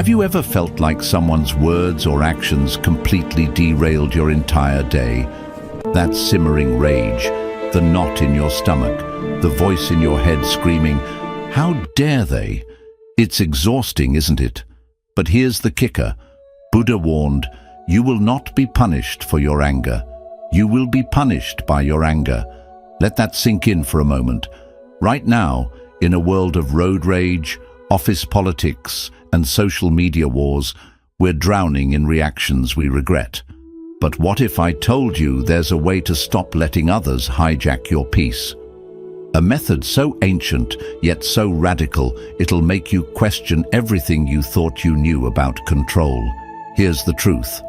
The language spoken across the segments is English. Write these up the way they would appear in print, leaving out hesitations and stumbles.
Have you ever felt like someone's words or actions completely derailed your entire day? That simmering rage, the knot in your stomach, the voice in your head screaming, "How dare they?" It's exhausting, isn't it? But here's the kicker. Buddha warned, you will not be punished for your anger. You will be punished by your anger. Let that sink in for a moment. Right now, in a world of road rage, office politics, and social media wars, we're drowning in reactions we regret. But what if I told you there's a way to stop letting others hijack your peace? A method so ancient, yet so radical, it'll make you question everything you thought you knew about control. Here's the truth.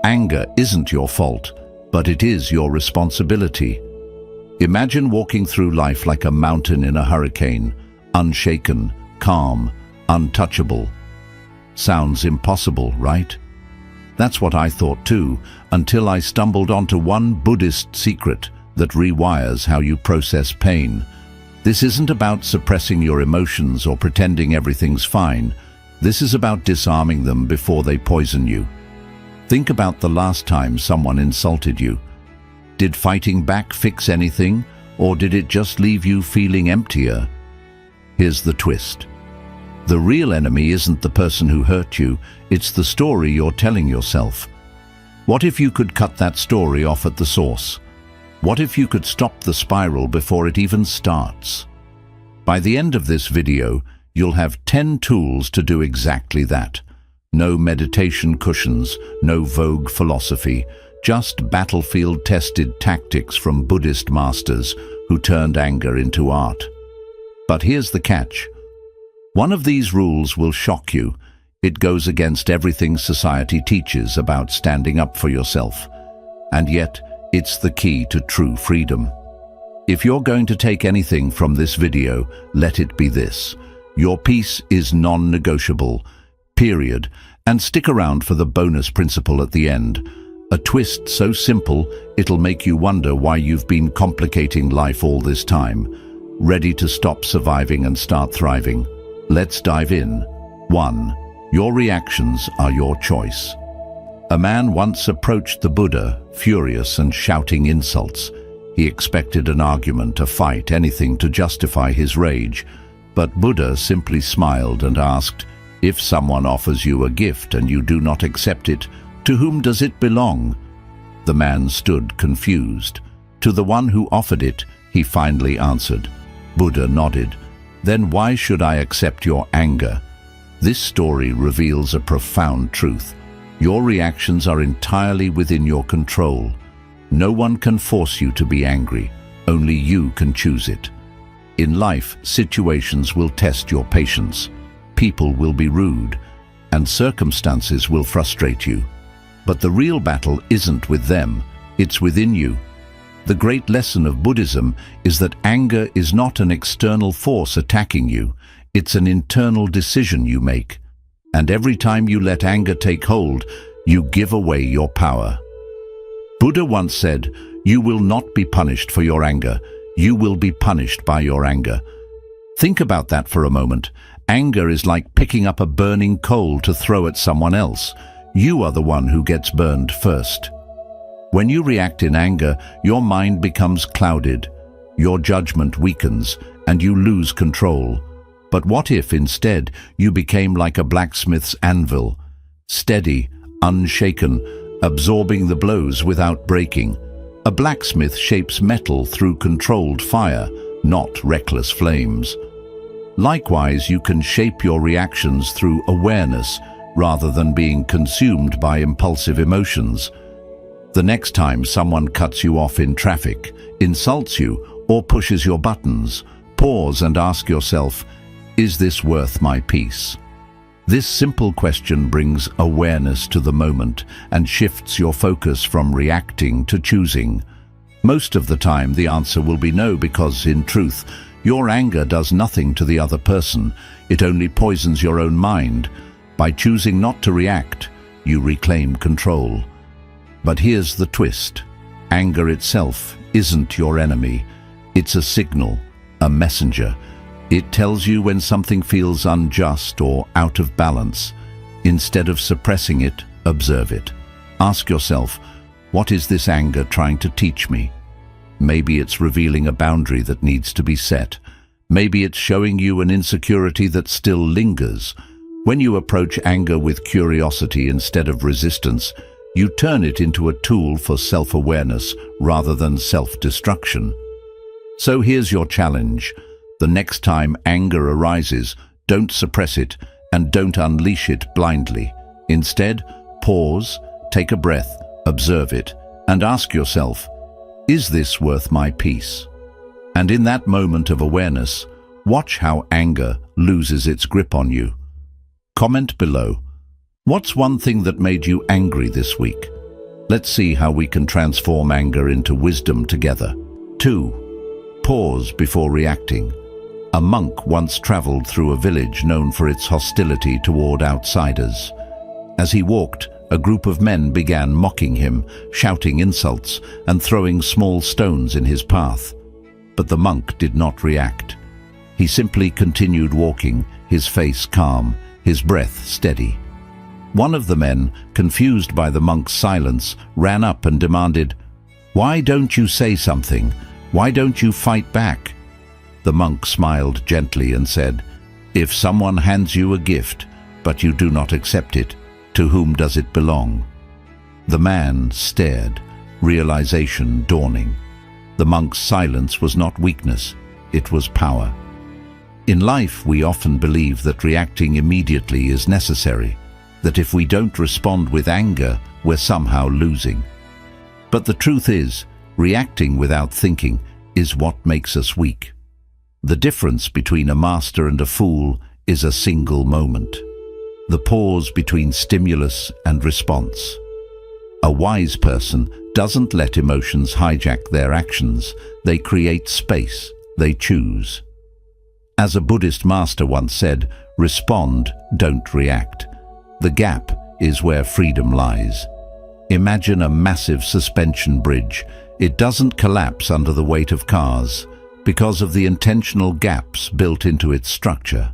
Anger isn't your fault, but it is your responsibility. Imagine walking through life like a mountain in a hurricane, unshaken, calm, untouchable. Sounds impossible, right? That's what I thought too, until I stumbled onto one Buddhist secret that rewires how you process pain. This isn't about suppressing your emotions or pretending everything's fine. This is about disarming them before they poison you. Think about the last time someone insulted you. Did fighting back fix anything, or did it just leave you feeling emptier? Here's the twist. The real enemy isn't the person who hurt you, it's the story you're telling yourself. What if you could cut that story off at the source? What if you could stop the spiral before it even starts? By the end of this video, you'll have 10 tools to do exactly that. No meditation cushions, no vogue philosophy, just battlefield-tested tactics from Buddhist masters who turned anger into art. But here's the catch. One of these rules will shock you. It goes against everything society teaches about standing up for yourself. And yet, it's the key to true freedom. If you're going to take anything from this video, let it be this. Your peace is non-negotiable, period. And stick around for the bonus principle at the end. A twist so simple, it'll make you wonder why you've been complicating life all this time. Ready to stop surviving and start thriving? Let's dive in. 1. Your reactions are your choice. A man once approached the Buddha, furious and shouting insults. He expected an argument, a fight, anything to justify his rage. But Buddha simply smiled and asked, "If someone offers you a gift and you do not accept it, to whom does it belong?" The man stood confused. "To the one who offered it," he finally answered. Buddha nodded. "Then why should I accept your anger?" This story reveals a profound truth. Your reactions are entirely within your control. No one can force you to be angry. Only you can choose it. In life, situations will test your patience. People will be rude, and circumstances will frustrate you. But the real battle isn't with them, it's within you. The great lesson of Buddhism is that anger is not an external force attacking you, it's an internal decision you make. And every time you let anger take hold, you give away your power. Buddha once said, "You will not be punished for your anger, you will be punished by your anger." Think about that for a moment. Anger is like picking up a burning coal to throw at someone else. You are the one who gets burned first. When you react in anger, your mind becomes clouded, your judgment weakens, and you lose control. But what if instead you became like a blacksmith's anvil, steady, unshaken, absorbing the blows without breaking? A blacksmith shapes metal through controlled fire, not reckless flames. Likewise, you can shape your reactions through awareness rather than being consumed by impulsive emotions. The next time someone cuts you off in traffic, insults you, or pushes your buttons, pause and ask yourself, is this worth my peace? This simple question brings awareness to the moment and shifts your focus from reacting to choosing. Most of the time, the answer will be no, because in truth, your anger does nothing to the other person. It only poisons your own mind. By choosing not to react, you reclaim control. But here's the twist. Anger itself isn't your enemy. It's a signal, a messenger. It tells you when something feels unjust or out of balance. Instead of suppressing it, observe it. Ask yourself, what is this anger trying to teach me? Maybe it's revealing a boundary that needs to be set. Maybe it's showing you an insecurity that still lingers. When you approach anger with curiosity instead of resistance, you turn it into a tool for self-awareness rather than self-destruction. So here's your challenge. The next time anger arises, don't suppress it and don't unleash it blindly. Instead, pause, take a breath, observe it, and ask yourself, is this worth my peace? And in that moment of awareness, watch how anger loses its grip on you. Comment below, what's one thing that made you angry this week? Let's see how we can transform anger into wisdom together. 2. Pause before reacting. A monk once traveled through a village known for its hostility toward outsiders. As he walked, a group of men began mocking him, shouting insults and throwing small stones in his path. But the monk did not react. He simply continued walking, his face calm, his breath steady. One of the men, confused by the monk's silence, ran up and demanded, "Why don't you say something? Why don't you fight back?" The monk smiled gently and said, "If someone hands you a gift, but you do not accept it, to whom does it belong?" The man stared, realization dawning. The monk's silence was not weakness, it was power. In life, we often believe that reacting immediately is necessary, that if we don't respond with anger, we're somehow losing. But the truth is, reacting without thinking is what makes us weak. The difference between a master and a fool is a single moment. The pause between stimulus and response. A wise person doesn't let emotions hijack their actions. They create space. They choose. As a Buddhist master once said, respond, don't react. The gap is where freedom lies. Imagine a massive suspension bridge. It doesn't collapse under the weight of cars because of the intentional gaps built into its structure.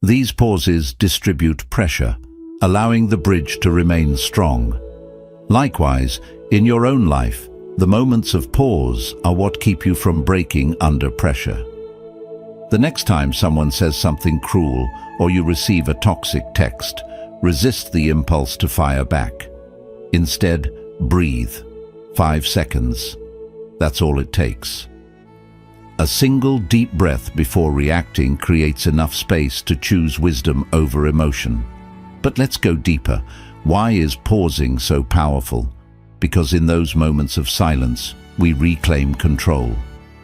These pauses distribute pressure, allowing the bridge to remain strong. Likewise, in your own life, the moments of pause are what keep you from breaking under pressure. The next time someone says something cruel or you receive a toxic text, resist the impulse to fire back. Instead, breathe. 5 seconds. That's all it takes. A single deep breath before reacting creates enough space to choose wisdom over emotion. But let's go deeper. Why is pausing so powerful? Because in those moments of silence, we reclaim control.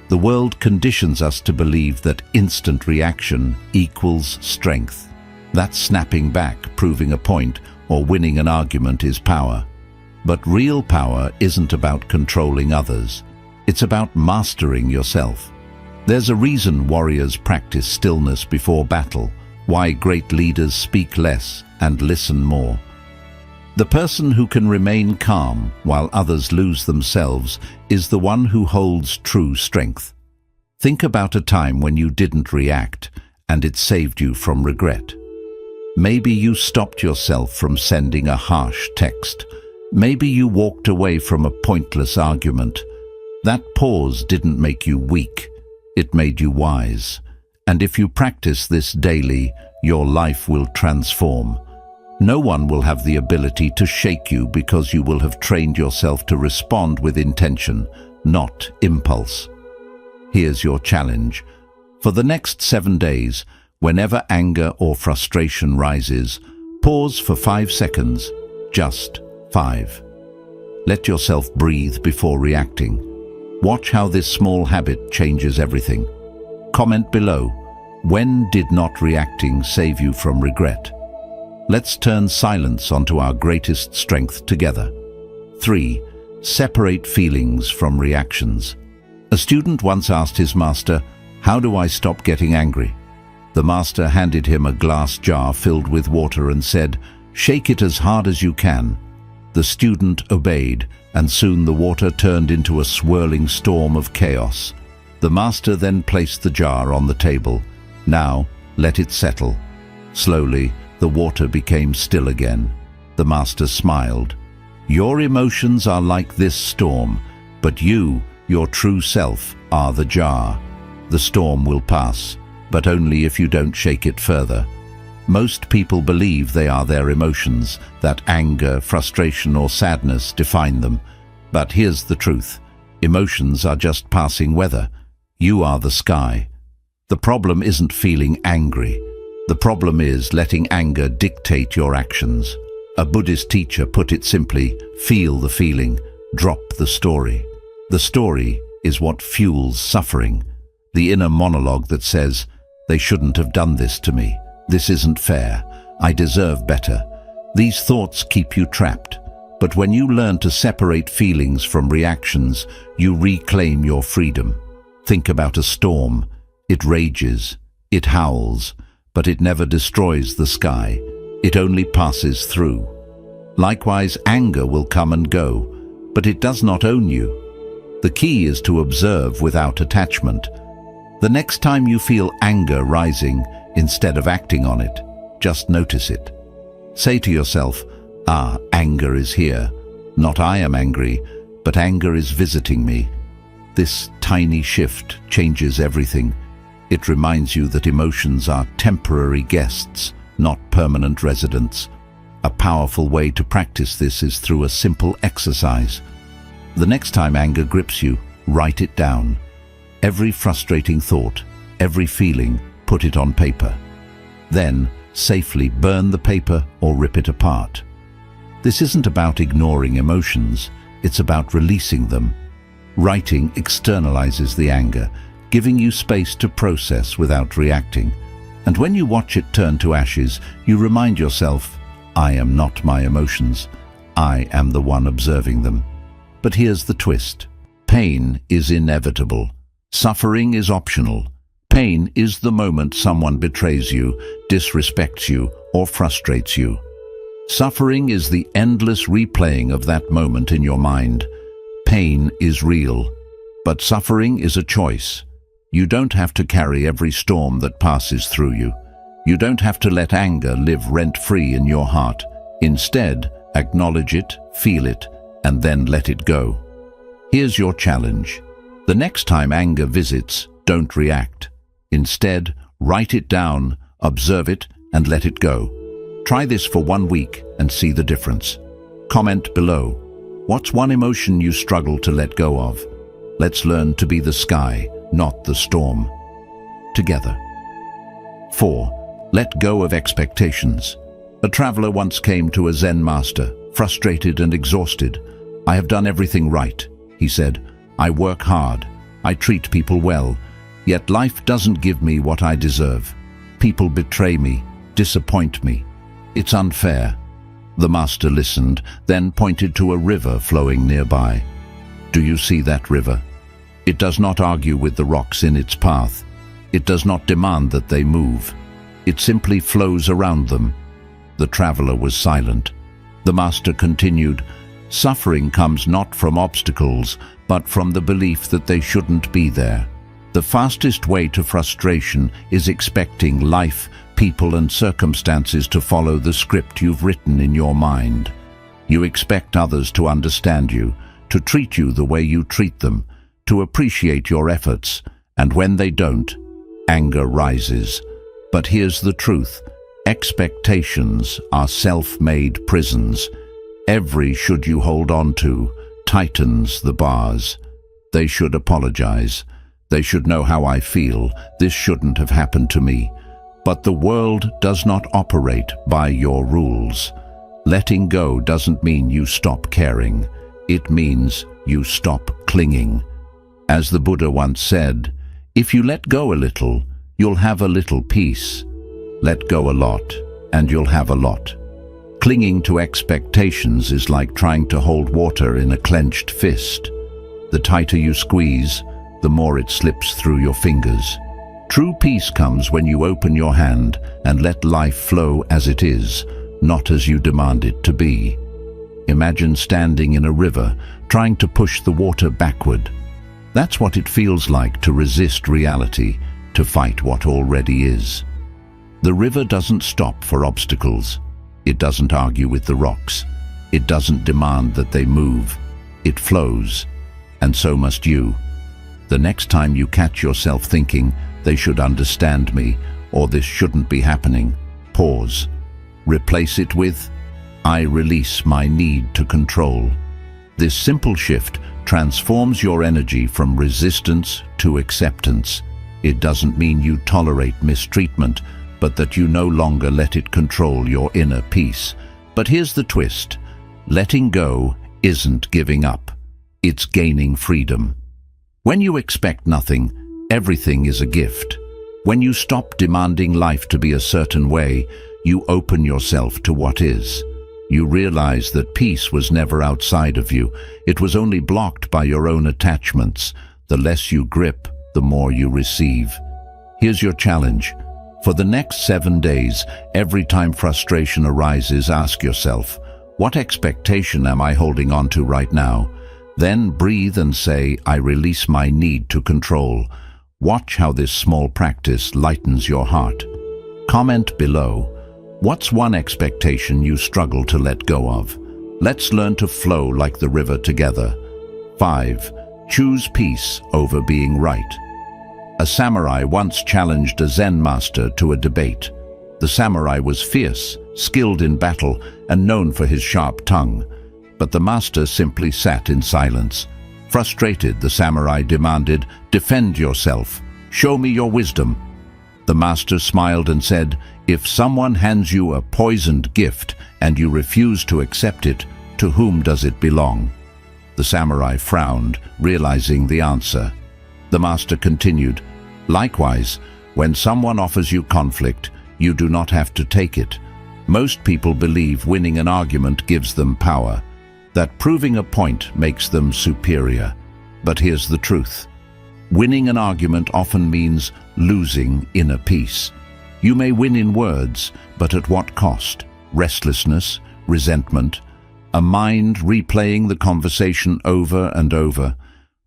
The world conditions us to believe that instant reaction equals strength. That snapping back, proving a point, or winning an argument is power. But real power isn't about controlling others. It's about mastering yourself. There's a reason warriors practice stillness before battle, why great leaders speak less and listen more. The person who can remain calm while others lose themselves is the one who holds true strength. Think about a time when you didn't react and it saved you from regret. Maybe you stopped yourself from sending a harsh text. Maybe you walked away from a pointless argument. That pause didn't make you weak. It made you wise. And if you practice this daily, your life will transform. No one will have the ability to shake you because you will have trained yourself to respond with intention, not impulse. Here's your challenge. For the next 7 days, whenever anger or frustration rises, pause for 5 seconds, just 5. Let yourself breathe before reacting. Watch how this small habit changes everything. Comment below, when did not reacting save you from regret? Let's turn silence onto our greatest strength together. 3. Separate feelings from reactions. A student once asked his master, "How do I stop getting angry?" The master handed him a glass jar filled with water and said, "Shake it as hard as you can." The student obeyed, and soon the water turned into a swirling storm of chaos. The master then placed the jar on the table. "Now, let it settle." Slowly, The water became still again. The master smiled. Your emotions are like this storm, but you, your true self, are the jar. The storm will pass, but only if you don't shake it further. Most people believe they are their emotions, that anger, frustration, or sadness define them. But here's the truth. Emotions are just passing weather. You are the sky. The problem isn't feeling angry. The problem is letting anger dictate your actions. A Buddhist teacher put it simply, feel the feeling, drop the story. The story is what fuels suffering. The inner monologue that says, they shouldn't have done this to me. This isn't fair. I deserve better. These thoughts keep you trapped. But when you learn to separate feelings from reactions, you reclaim your freedom. Think about a storm. It rages, it howls, but it never destroys the sky. It only passes through. Likewise, anger will come and go, but it does not own you. The key is to observe without attachment. The next time you feel anger rising, instead of acting on it, just notice it. Say to yourself, anger is here. Not I am angry, but anger is visiting me. This tiny shift changes everything. It reminds you that emotions are temporary guests, not permanent residents. A powerful way to practice this is through a simple exercise. The next time anger grips you, write it down. Every frustrating thought, every feeling, put it on paper. Then, safely burn the paper or rip it apart. This isn't about ignoring emotions, it's about releasing them. Writing externalizes the anger, giving you space to process without reacting. And when you watch it turn to ashes, you remind yourself, I am not my emotions. I am the one observing them. But here's the twist. Pain is inevitable. Suffering is optional. Pain is the moment someone betrays you, disrespects you, or frustrates you. Suffering is the endless replaying of that moment in your mind. Pain is real, but suffering is a choice. You don't have to carry every storm that passes through you. You don't have to let anger live rent-free in your heart. Instead, acknowledge it, feel it, and then let it go. Here's your challenge. The next time anger visits, don't react. Instead, write it down, observe it, and let it go. Try this for 1 week and see the difference. Comment below. What's one emotion you struggle to let go of? Let's learn to be the sky, not the storm. Together. 4. Let go of expectations. A traveler once came to a Zen master, frustrated and exhausted. I have done everything right, he said. I work hard. I treat people well. Yet life doesn't give me what I deserve. People betray me, disappoint me. It's unfair. The master listened, then pointed to a river flowing nearby. Do you see that river? It does not argue with the rocks in its path. It does not demand that they move. It simply flows around them. The traveler was silent. The master continued, suffering comes not from obstacles, but from the belief that they shouldn't be there. The fastest way to frustration is expecting life, people, and circumstances to follow the script you've written in your mind. You expect others to understand you, to treat you the way you treat them, to appreciate your efforts, and when they don't, anger rises. But here's the truth. Expectations are self-made prisons. Every should you hold on to tightens the bars. They should apologize. They should know how I feel. This shouldn't have happened to me. But the world does not operate by your rules. Letting go doesn't mean you stop caring. It means you stop clinging. As the Buddha once said, if you let go a little, you'll have a little peace. Let go a lot, and you'll have a lot. Clinging to expectations is like trying to hold water in a clenched fist. The tighter you squeeze, the more it slips through your fingers. True peace comes when you open your hand and let life flow as it is, not as you demand it to be. Imagine standing in a river, trying to push the water backward. That's what it feels like to resist reality, to fight what already is. The river doesn't stop for obstacles. It doesn't argue with the rocks. It doesn't demand that they move. It flows, and so must you. The next time you catch yourself thinking, "They should understand me," or "This shouldn't be happening," pause. Replace it with, "I release my need to control." This simple shift transforms your energy from resistance to acceptance. It doesn't mean you tolerate mistreatment, but that you no longer let it control your inner peace. But here's the twist. Letting go isn't giving up. It's gaining freedom. When you expect nothing, everything is a gift. When you stop demanding life to be a certain way, you open yourself to what is. You realize that peace was never outside of you. It was only blocked by your own attachments. The less you grip, the more you receive. Here's your challenge. For the next 7 days, every time frustration arises, ask yourself, what expectation am I holding on to right now? Then breathe and say, I release my need to control. Watch how this small practice lightens your heart. Comment below. What's one expectation you struggle to let go of? Let's learn to flow like the river together. 5. Choose peace over being right. A samurai once challenged a Zen master to a debate. The samurai was fierce, skilled in battle, and known for his sharp tongue. But the master simply sat in silence. Frustrated, the samurai demanded, "Defend yourself. Show me your wisdom." The master smiled and said, "If someone hands you a poisoned gift and you refuse to accept it, to whom does it belong?" The samurai frowned, realizing the answer. The master continued, "Likewise, when someone offers you conflict, you do not have to take it. Most people believe winning an argument gives them power, that proving a point makes them superior. But here's the truth. Winning an argument often means losing inner peace. You may win in words, but at what cost? Restlessness, resentment, a mind replaying the conversation over and over.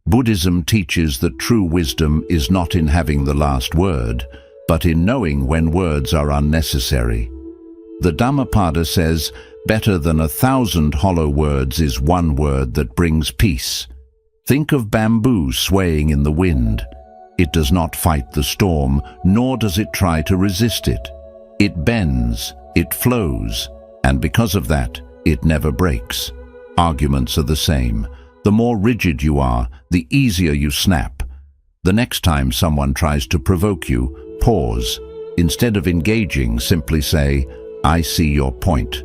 Buddhism teaches that true wisdom is not in having the last word, but in knowing when words are unnecessary. The Dhammapada says, "Better than 1,000 hollow words is one word that brings peace." Think of bamboo swaying in the wind. It does not fight the storm, nor does it try to resist it. It bends, it flows, and because of that, it never breaks. Arguments are the same. The more rigid you are, the easier you snap. The next time someone tries to provoke you, pause. Instead of engaging, simply say, "I see your point."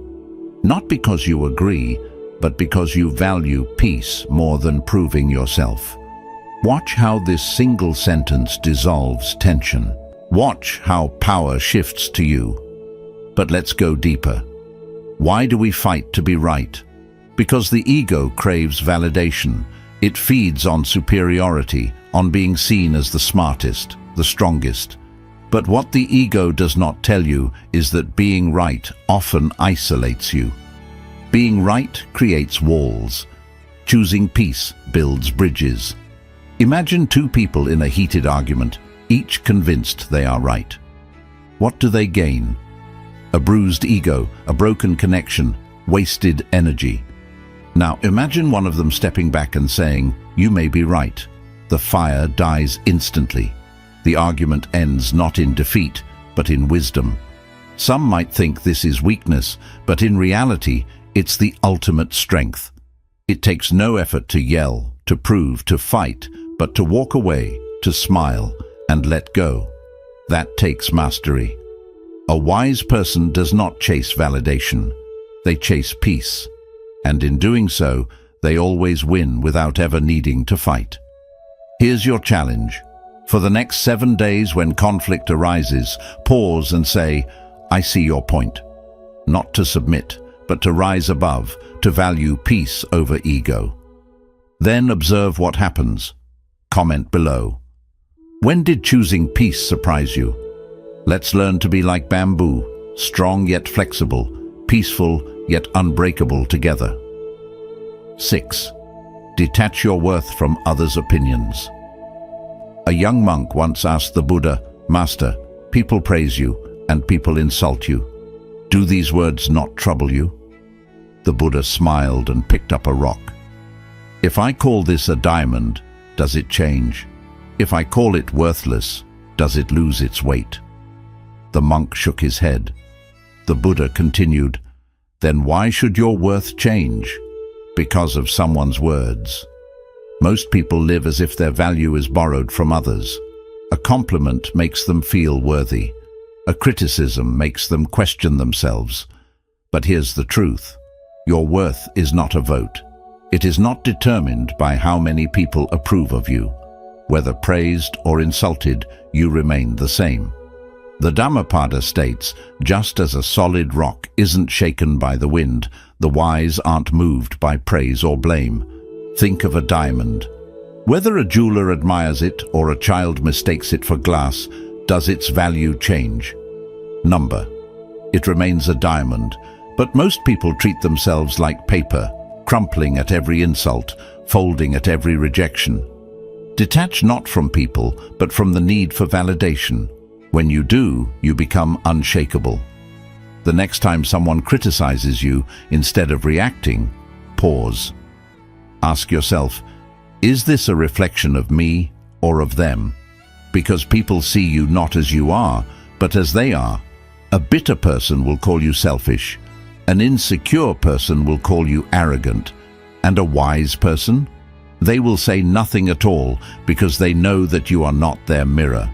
Not because you agree, but because you value peace more than proving yourself. Watch how this single sentence dissolves tension. Watch how power shifts to you. But let's go deeper. Why do we fight to be right? Because the ego craves validation. It feeds on superiority, on being seen as the smartest, the strongest. But what the ego does not tell you is that being right often isolates you. Being right creates walls. Choosing peace builds bridges. Imagine two people in a heated argument, each convinced they are right. What do they gain? A bruised ego, a broken connection, wasted energy. Now imagine one of them stepping back and saying, "You may be right." The fire dies instantly. The argument ends not in defeat, but in wisdom. Some might think this is weakness, but in reality, it's the ultimate strength. It takes no effort to yell, to prove, to fight, but to walk away, to smile, and let go. That takes mastery. A wise person does not chase validation. They chase peace. And in doing so, they always win without ever needing to fight. Here's your challenge. For the next 7 days when conflict arises, pause and say, "I see your point." Not to submit, but to rise above, to value peace over ego. Then observe what happens. Comment below. When did choosing peace surprise you? Let's learn to be like bamboo, strong yet flexible, peaceful yet unbreakable together. 6. Detach your worth from others' opinions. A young monk once asked the Buddha, "Master, people praise you. and people insult you. Do these words not trouble you? The Buddha smiled and picked up a rock. If I call this a diamond, does it change? If I call it worthless, does it lose its weight? The monk shook his head. The Buddha continued, then why should your worth change? Because of someone's words. Most people live as if their value is borrowed from others. A compliment makes them feel worthy. A criticism makes them question themselves. But here's the truth. Your worth is not a vote. It is not determined by how many people approve of you. Whether praised or insulted, you remain the same. The Dhammapada states, just as a solid rock isn't shaken by the wind, the wise aren't moved by praise or blame. Think of a diamond. Whether a jeweler admires it or a child mistakes it for glass, does its value change? Number. It remains a diamond, but most people treat themselves like paper, crumpling at every insult, folding at every rejection. Detach not from people, but from the need for validation. When you do, you become unshakable. The next time someone criticizes you, instead of reacting, pause. Ask yourself, is this a reflection of me or of them? Because people see you not as you are, but as they are. A bitter person will call you selfish. An insecure person will call you arrogant. And a wise person? They will say nothing at all because they know that you are not their mirror.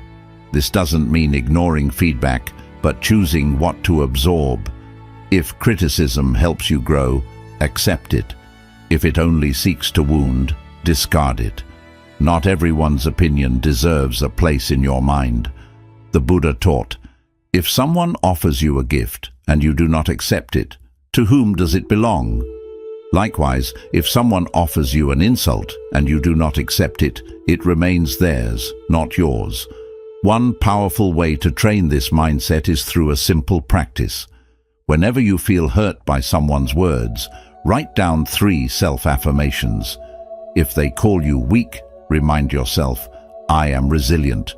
This doesn't mean ignoring feedback, but choosing what to absorb. If criticism helps you grow, accept it. If it only seeks to wound, discard it. Not everyone's opinion deserves a place in your mind. The Buddha taught, if someone offers you a gift and you do not accept it, to whom does it belong? Likewise, if someone offers you an insult and you do not accept it, it remains theirs, not yours. One powerful way to train this mindset is through a simple practice. Whenever you feel hurt by someone's words, write down 3 self-affirmations. If they call you weak, remind yourself, I am resilient.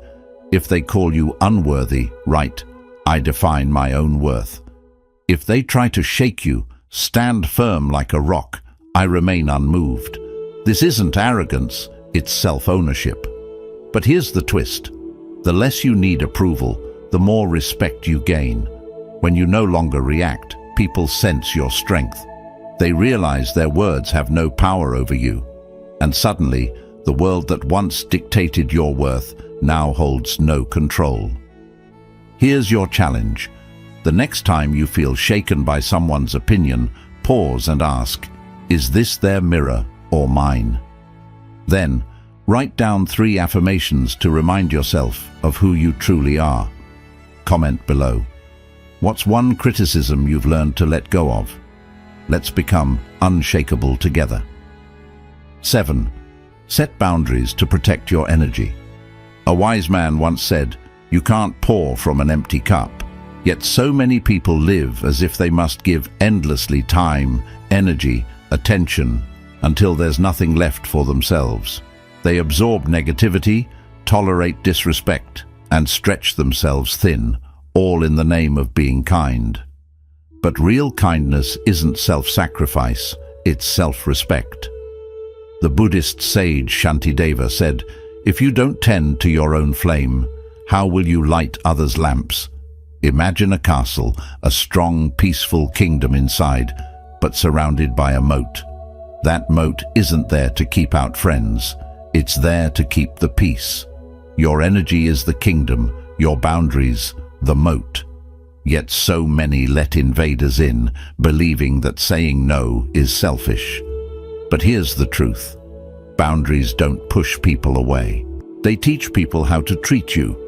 If they call you unworthy, write, I define my own worth. If they try to shake you, stand firm like a rock, I remain unmoved. This isn't arrogance, it's self-ownership. But here's the twist. The less you need approval, the more respect you gain. When you no longer react, people sense your strength. They realize their words have no power over you. And suddenly, the world that once dictated your worth now holds no control. Here's your challenge. The next time you feel shaken by someone's opinion, pause and ask, is this their mirror or mine? Then, write down 3 affirmations to remind yourself of who you truly are. Comment below. What's one criticism you've learned to let go of? Let's become unshakable together. 7. Set boundaries to protect your energy. A wise man once said, you can't pour from an empty cup. Yet so many people live as if they must give endlessly time, energy, attention, until there's nothing left for themselves. They absorb negativity, tolerate disrespect, and stretch themselves thin, all in the name of being kind. But real kindness isn't self-sacrifice, it's self-respect. The Buddhist sage Shantideva said, if you don't tend to your own flame, how will you light others' lamps? Imagine a castle, a strong, peaceful kingdom inside, but surrounded by a moat. That moat isn't there to keep out friends. It's there to keep the peace. Your energy is the kingdom, your boundaries, the moat. Yet so many let invaders in, believing that saying no is selfish. But here's the truth. Boundaries don't push people away. They teach people how to treat you.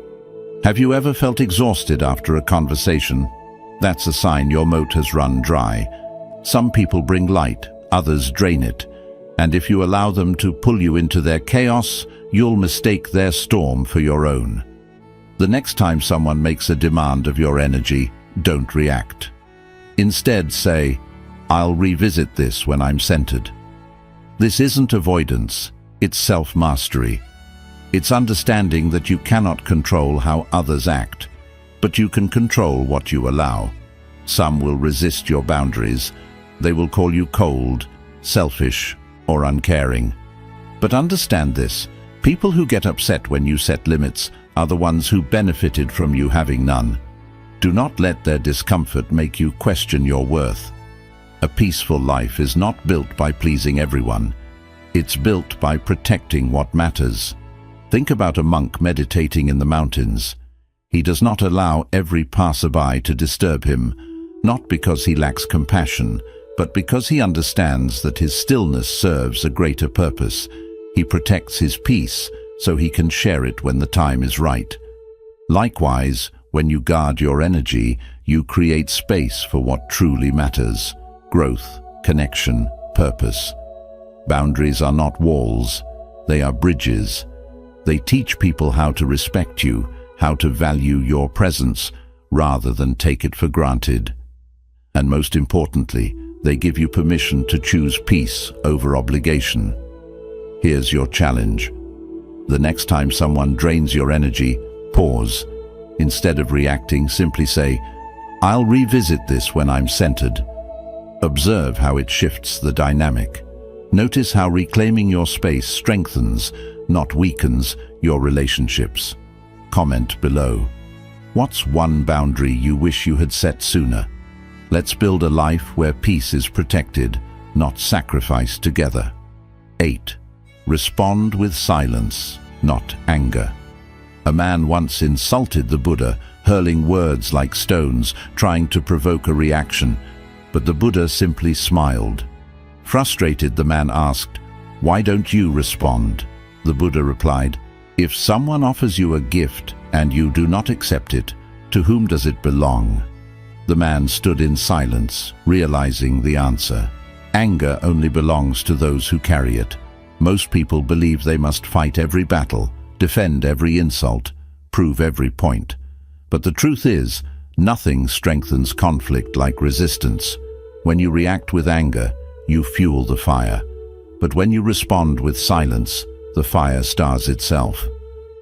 Have you ever felt exhausted after a conversation? That's a sign your moat has run dry. Some people bring light, others drain it. And if you allow them to pull you into their chaos, you'll mistake their storm for your own. The next time someone makes a demand of your energy, don't react. Instead say, I'll revisit this when I'm centered. This isn't avoidance, it's self-mastery. It's understanding that you cannot control how others act, but you can control what you allow. Some will resist your boundaries. They will call you cold, selfish, or uncaring. But understand this, people who get upset when you set limits are the ones who benefited from you having none. Do not let their discomfort make you question your worth. A peaceful life is not built by pleasing everyone. It's built by protecting what matters. Think about a monk meditating in the mountains. He does not allow every passerby to disturb him, not because he lacks compassion, but because he understands that his stillness serves a greater purpose. He protects his peace so he can share it when the time is right. Likewise, when you guard your energy, you create space for what truly matters: growth, connection, purpose. Boundaries are not walls, they are bridges. They teach people how to respect you, how to value your presence, rather than take it for granted. And most importantly, they give you permission to choose peace over obligation. Here's your challenge. The next time someone drains your energy, pause. Instead of reacting, simply say, "I'll revisit this when I'm centered." Observe how it shifts the dynamic. Notice how reclaiming your space strengthens, not weakens, your relationships. Comment below. What's one boundary you wish you had set sooner? Let's build a life where peace is protected, not sacrificed together. 8. Respond with silence, not anger. A man once insulted the Buddha, hurling words like stones, trying to provoke a reaction, but the Buddha simply smiled. Frustrated, the man asked, "Why don't you respond?" The Buddha replied, "If someone offers you a gift and you do not accept it, to whom does it belong?" The man stood in silence, realizing the answer. Anger only belongs to those who carry it. Most people believe they must fight every battle, defend every insult, prove every point. But the truth is, nothing strengthens conflict like resistance. When you react with anger, you fuel the fire. But when you respond with silence, the fire stars itself.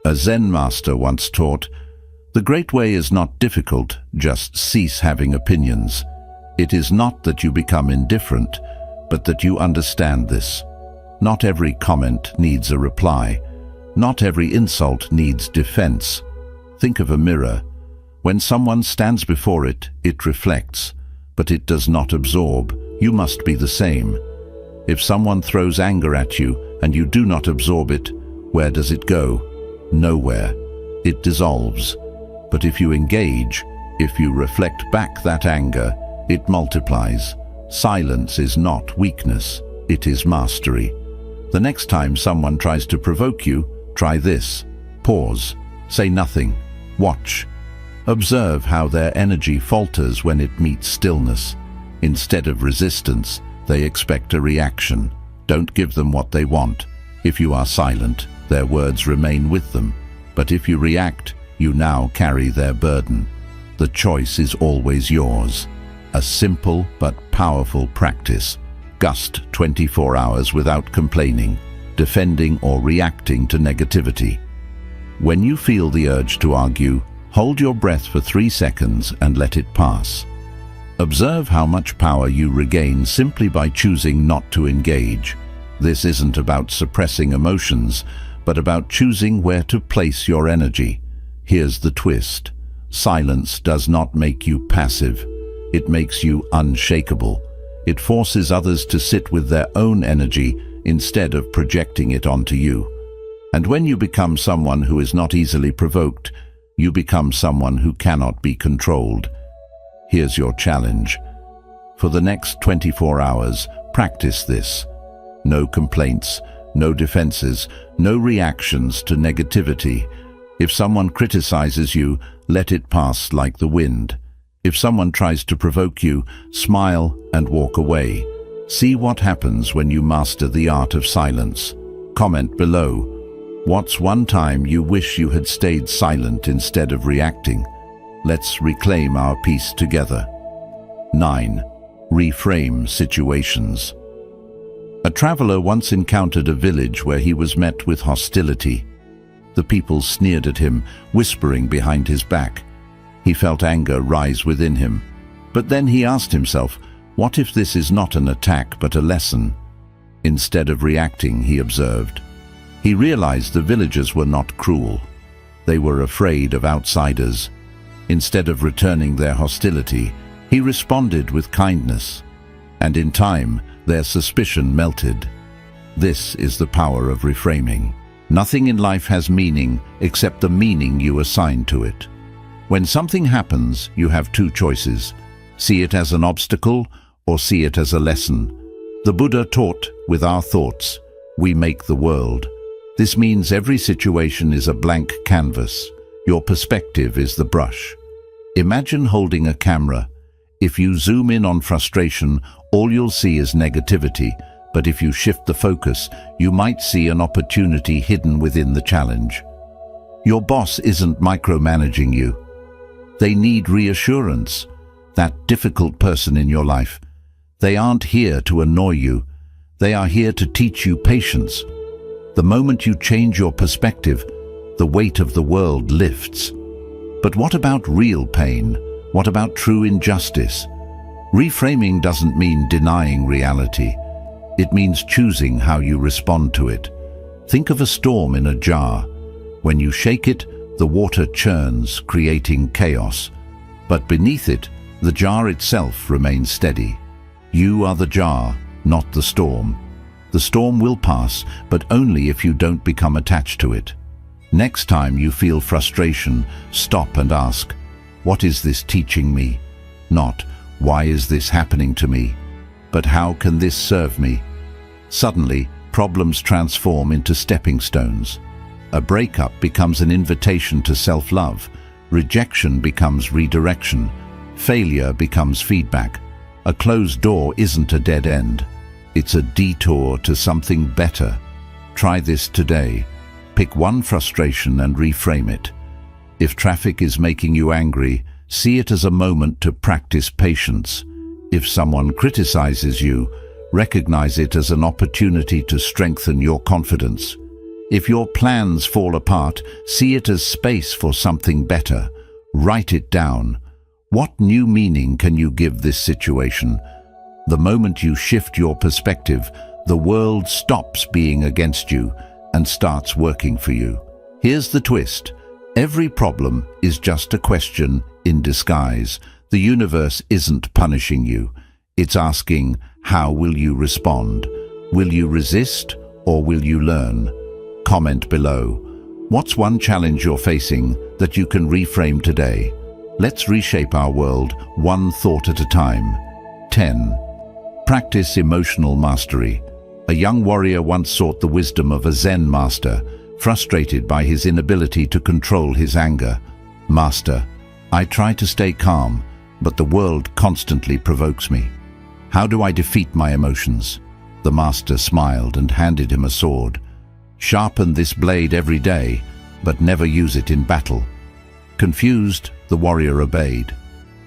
A Zen master once taught, "The great way is not difficult, just cease having opinions." It is not that you become indifferent, but that you understand this. Not every comment needs a reply. Not every insult needs defense. Think of a mirror. When someone stands before it, it reflects, but it does not absorb. You must be the same. If someone throws anger at you and you do not absorb it, where does it go? Nowhere. It dissolves. But if you engage, if you reflect back that anger, it multiplies. Silence is not weakness, it is mastery. The next time someone tries to provoke you, try this. Pause. Say nothing. Watch. Observe how their energy falters when it meets stillness. Instead of resistance, they expect a reaction. Don't give them what they want. If you are silent, their words remain with them. But if you react, you now carry their burden. The choice is always yours. A simple but powerful practice. Gust 24 hours without complaining, defending or reacting to negativity. When you feel the urge to argue, hold your breath for 3 seconds and let it pass. Observe how much power you regain simply by choosing not to engage. This isn't about suppressing emotions, but about choosing where to place your energy. Here's the twist. Silence does not make you passive. It makes you unshakable. It forces others to sit with their own energy instead of projecting it onto you. And when you become someone who is not easily provoked, you become someone who cannot be controlled. Here's your challenge. For the next 24 hours, practice this. No complaints, no defenses, no reactions to negativity. If someone criticizes you, let it pass like the wind. If someone tries to provoke you, smile and walk away. See what happens when you master the art of silence. Comment below. What's one time you wish you had stayed silent instead of reacting? Let's reclaim our peace together. 9. Reframe situations. A traveler once encountered a village where he was met with hostility. The people sneered at him, whispering behind his back. He felt anger rise within him. But then he asked himself, what if this is not an attack but a lesson? Instead of reacting, he observed. He realized the villagers were not cruel. They were afraid of outsiders. Instead of returning their hostility, he responded with kindness. And in time, their suspicion melted. This is the power of reframing. Nothing in life has meaning except the meaning you assign to it. When something happens, you have two choices. See it as an obstacle or see it as a lesson. The Buddha taught, with our thoughts, we make the world. This means every situation is a blank canvas. Your perspective is the brush. Imagine holding a camera. If you zoom in on frustration, all you'll see is negativity. But if you shift the focus, you might see an opportunity hidden within the challenge. Your boss isn't micromanaging you. They need reassurance. That difficult person in your life. They aren't here to annoy you. They are here to teach you patience. The moment you change your perspective, the weight of the world lifts. But what about real pain? What about true injustice? Reframing doesn't mean denying reality. It means choosing how you respond to it. Think of a storm in a jar. When you shake it, the water churns, creating chaos. But beneath it, the jar itself remains steady. You are the jar, not the storm. The storm will pass, but only if you don't become attached to it. Next time you feel frustration, stop and ask, what is this teaching me? Not, why is this happening to me? But how can this serve me? Suddenly, problems transform into stepping stones. A breakup becomes an invitation to self-love. Rejection becomes redirection. Failure becomes feedback. A closed door isn't a dead end. It's a detour to something better. Try this today. Pick one frustration and reframe it. If traffic is making you angry, see it as a moment to practice patience. If someone criticizes you, recognize it as an opportunity to strengthen your confidence. If your plans fall apart, see it as space for something better. Write it down. What new meaning can you give this situation? The moment you shift your perspective, the world stops being against you and starts working for you. Here's the twist. Every problem is just a question in disguise. The universe isn't punishing you. It's asking, how will you respond? Will you resist or will you learn? Comment below. What's one challenge you're facing that you can reframe today? Let's reshape our world one thought at a time. 10. Practice emotional mastery. A young warrior once sought the wisdom of a Zen master, frustrated by his inability to control his anger. Master, I try to stay calm, but the world constantly provokes me. How do I defeat my emotions? The master smiled and handed him a sword. Sharpen this blade every day, but never use it in battle. Confused, the warrior obeyed.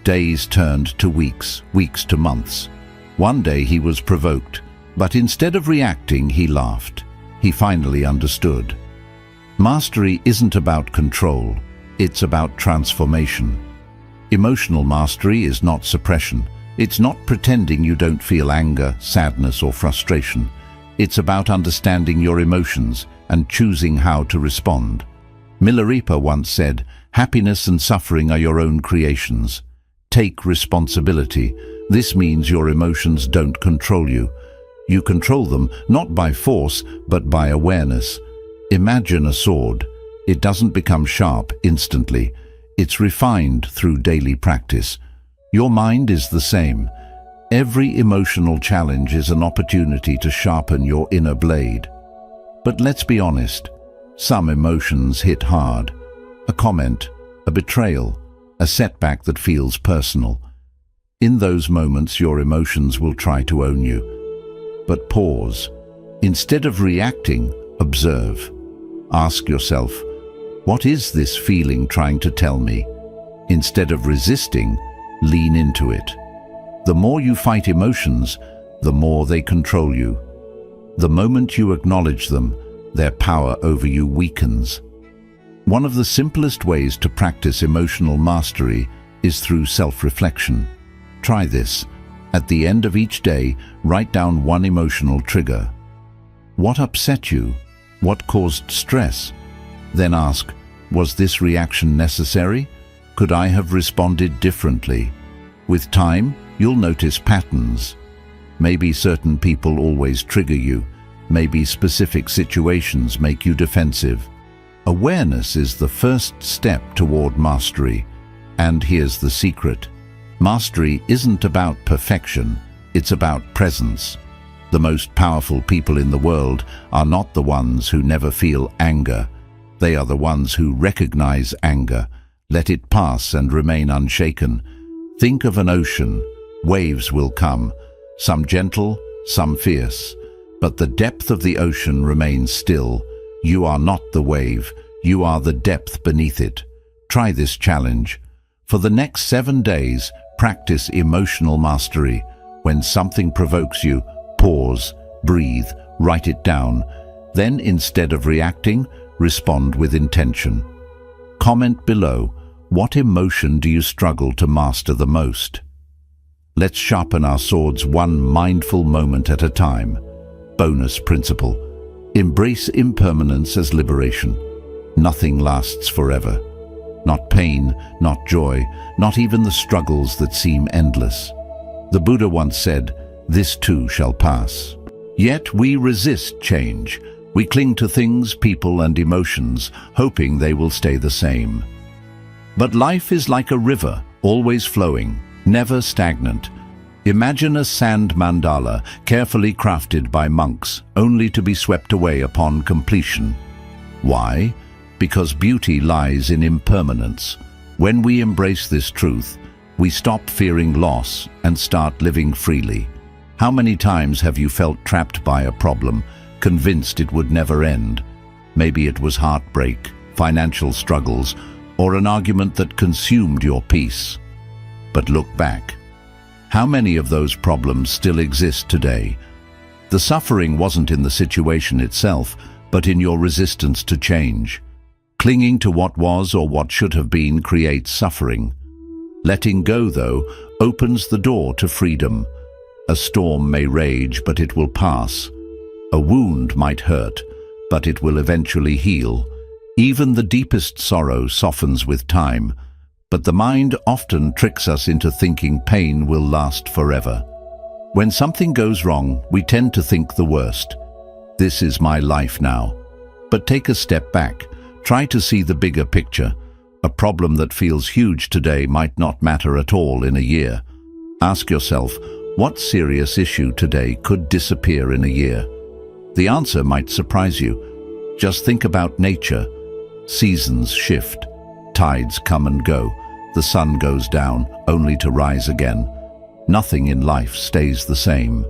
Days turned to weeks, weeks to months. One day he was provoked, but instead of reacting, he laughed. He finally understood. Mastery isn't about control, it's about transformation. Emotional mastery is not suppression. It's not pretending you don't feel anger, sadness, or frustration. It's about understanding your emotions and choosing how to respond. Milarepa once said, happiness and suffering are your own creations. Take responsibility. This means your emotions don't control you. You control them not by force, but by awareness. Imagine a sword. It doesn't become sharp instantly. It's refined through daily practice. Your mind is the same. Every emotional challenge is an opportunity to sharpen your inner blade. But let's be honest, some emotions hit hard. A comment, a betrayal, a setback that feels personal. In those moments, your emotions will try to own you. But pause. Instead of reacting, observe. Ask yourself, what is this feeling trying to tell me? Instead of resisting, lean into it. The more you fight emotions, the more they control you. The moment you acknowledge them, their power over you weakens. One of the simplest ways to practice emotional mastery is through self-reflection. Try this. At the end of each day, write down one emotional trigger. What upset you? What caused stress? Then ask, was this reaction necessary? Could I have responded differently? With time, you'll notice patterns. Maybe certain people always trigger you. Maybe specific situations make you defensive. Awareness is the first step toward mastery. And here's the secret. Mastery isn't about perfection, it's about presence. The most powerful people in the world are not the ones who never feel anger. They are the ones who recognize anger, let it pass and remain unshaken. Think of an ocean. Waves will come, some gentle, some fierce. But the depth of the ocean remains still. You are not the wave, you are the depth beneath it. Try this challenge. For the next 7 days, practice emotional mastery. When something provokes you, pause, breathe, write it down. Then, instead of reacting, respond with intention. Comment below, what emotion do you struggle to master the most? Let's sharpen our swords one mindful moment at a time. Bonus principle. Embrace impermanence as liberation. Nothing lasts forever. Not pain, not joy, not even the struggles that seem endless. The Buddha once said, "This too shall pass." Yet we resist change. We cling to things, people, and emotions, hoping they will stay the same. But life is like a river, always flowing, never stagnant. Imagine a sand mandala, carefully crafted by monks, only to be swept away upon completion. Why? Because beauty lies in impermanence. When we embrace this truth, we stop fearing loss and start living freely. How many times have you felt trapped by a problem, convinced it would never end? Maybe it was heartbreak, financial struggles, or an argument that consumed your peace. But look back. How many of those problems still exist today? The suffering wasn't in the situation itself, but in your resistance to change. Clinging to what was or what should have been creates suffering. Letting go, though, opens the door to freedom. A storm may rage, but it will pass. A wound might hurt, but it will eventually heal. Even the deepest sorrow softens with time, but the mind often tricks us into thinking pain will last forever. When something goes wrong, we tend to think the worst. This is my life now. But take a step back. Try to see the bigger picture. A problem that feels huge today might not matter at all in a year. Ask yourself, what serious issue today could disappear in a year? The answer might surprise you. Just think about nature. Seasons shift. Tides come and go. The sun goes down, only to rise again. Nothing in life stays the same.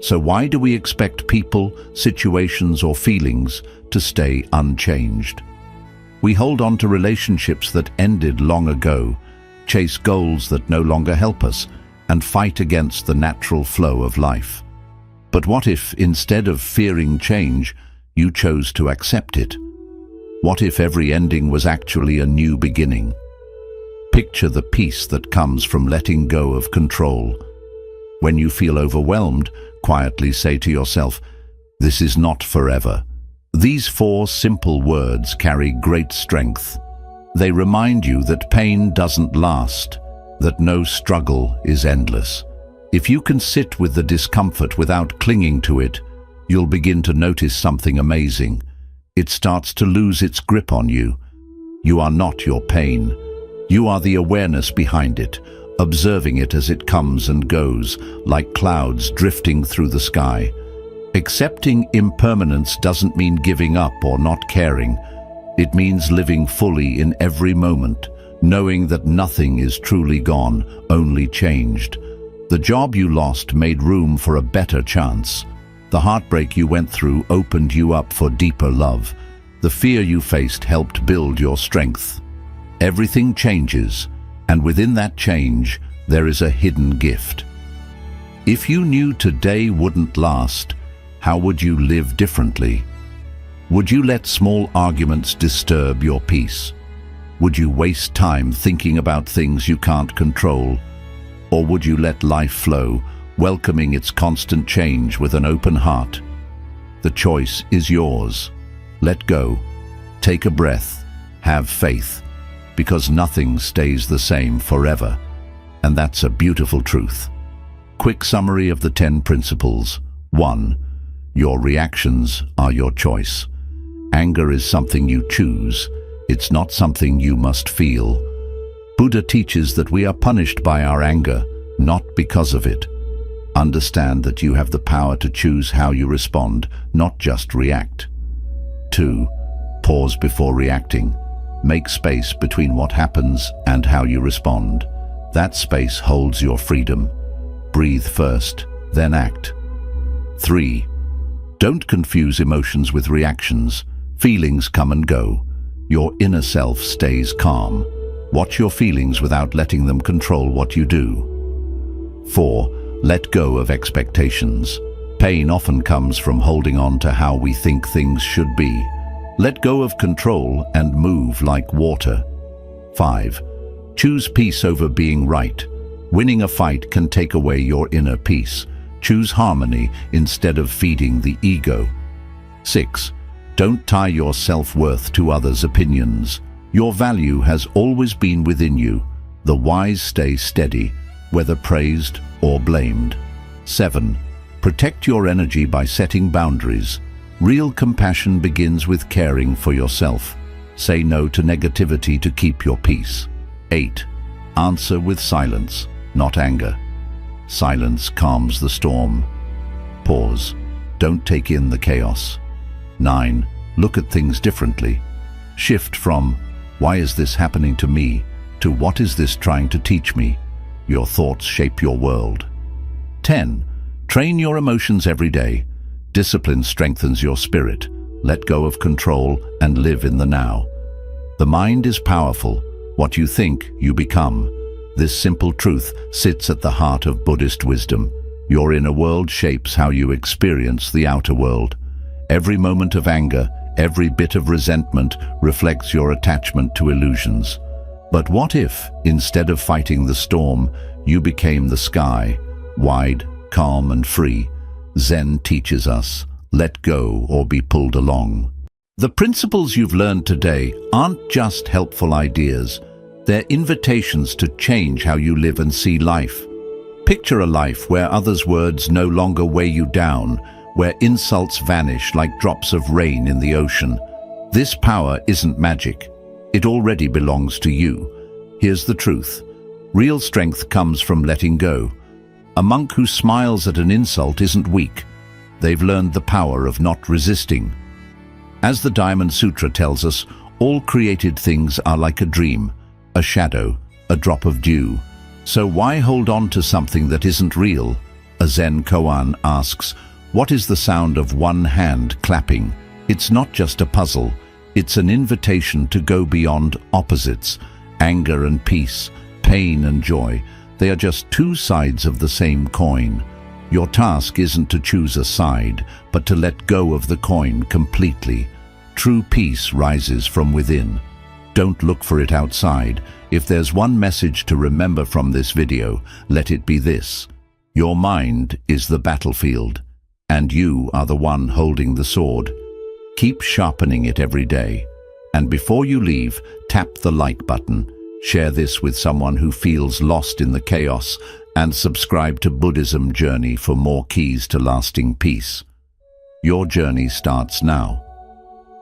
So why do we expect people, situations, or feelings to stay unchanged? We hold on to relationships that ended long ago, chase goals that no longer help us, and fight against the natural flow of life. But what if, instead of fearing change, you chose to accept it? What if every ending was actually a new beginning? Picture the peace that comes from letting go of control. When you feel overwhelmed, quietly say to yourself, "This is not forever." These 4 simple words carry great strength. They remind you that pain doesn't last, that no struggle is endless. If you can sit with the discomfort without clinging to it, you'll begin to notice something amazing. It starts to lose its grip on you. You are not your pain. You are the awareness behind it, observing it as it comes and goes, like clouds drifting through the sky. Accepting impermanence doesn't mean giving up or not caring. It means living fully in every moment, knowing that nothing is truly gone, only changed. The job you lost made room for a better chance. The heartbreak you went through opened you up for deeper love. The fear you faced helped build your strength. Everything changes, and within that change, there is a hidden gift. If you knew today wouldn't last, how would you live differently? Would you let small arguments disturb your peace? Would you waste time thinking about things you can't control? Or would you let life flow, welcoming its constant change with an open heart? The choice is yours. Let go. Take a breath. Have faith. Because nothing stays the same forever. And that's a beautiful truth. Quick summary of the 10 principles. 1. Your reactions are your choice. Anger is something you choose. It's not something you must feel. Buddha teaches that we are punished by our anger, not because of it. Understand that you have the power to choose how you respond, not just react. 2. Pause before reacting. Make space between what happens and how you respond. That space holds your freedom. Breathe first, then act. 3. Don't confuse emotions with reactions. Feelings come and go. Your inner self stays calm. Watch your feelings without letting them control what you do. 4. Let go of expectations. Pain often comes from holding on to how we think things should be. Let go of control and move like water. 5. Choose peace over being right. Winning a fight can take away your inner peace. Choose harmony instead of feeding the ego. 6. Don't tie your self-worth to others' opinions. Your value has always been within you. The wise stay steady, whether praised or blamed. 7. Protect your energy by setting boundaries. Real compassion begins with caring for yourself. Say no to negativity to keep your peace. 8. Answer with silence, not anger. Silence calms the storm. Pause. Don't take in the chaos. 9. Look at things differently. Shift from, "Why is this happening to me?" to "What is this trying to teach me?" Your thoughts shape your world. 10. Train your emotions every day. Discipline strengthens your spirit. Let go of control and live in the now. The mind is powerful. What you think, you become. This simple truth sits at the heart of Buddhist wisdom. Your inner world shapes how you experience the outer world. Every moment of anger, every bit of resentment reflects your attachment to illusions. But what if, instead of fighting the storm, you became the sky, wide, calm and free? Zen teaches us, let go or be pulled along. The principles you've learned today aren't just helpful ideas. They're invitations to change how you live and see life. Picture a life where others' words no longer weigh you down, where insults vanish like drops of rain in the ocean. This power isn't magic. It already belongs to you. Here's the truth. Real strength comes from letting go. A monk who smiles at an insult isn't weak. They've learned the power of not resisting. As the Diamond Sutra tells us, all created things are like a dream, a shadow, a drop of dew. So why hold on to something that isn't real? A Zen koan asks, what is the sound of one hand clapping? It's not just a puzzle. It's an invitation to go beyond opposites, anger and peace, pain and joy. They are just two sides of the same coin. Your task isn't to choose a side, but to let go of the coin completely. True peace rises from within. Don't look for it outside. If there's one message to remember from this video, let it be this. Your mind is the battlefield, and you are the one holding the sword. Keep sharpening it every day. And before you leave, tap the like button. Share this with someone who feels lost in the chaos, and subscribe to Buddhism Journey for more keys to lasting peace. Your journey starts now.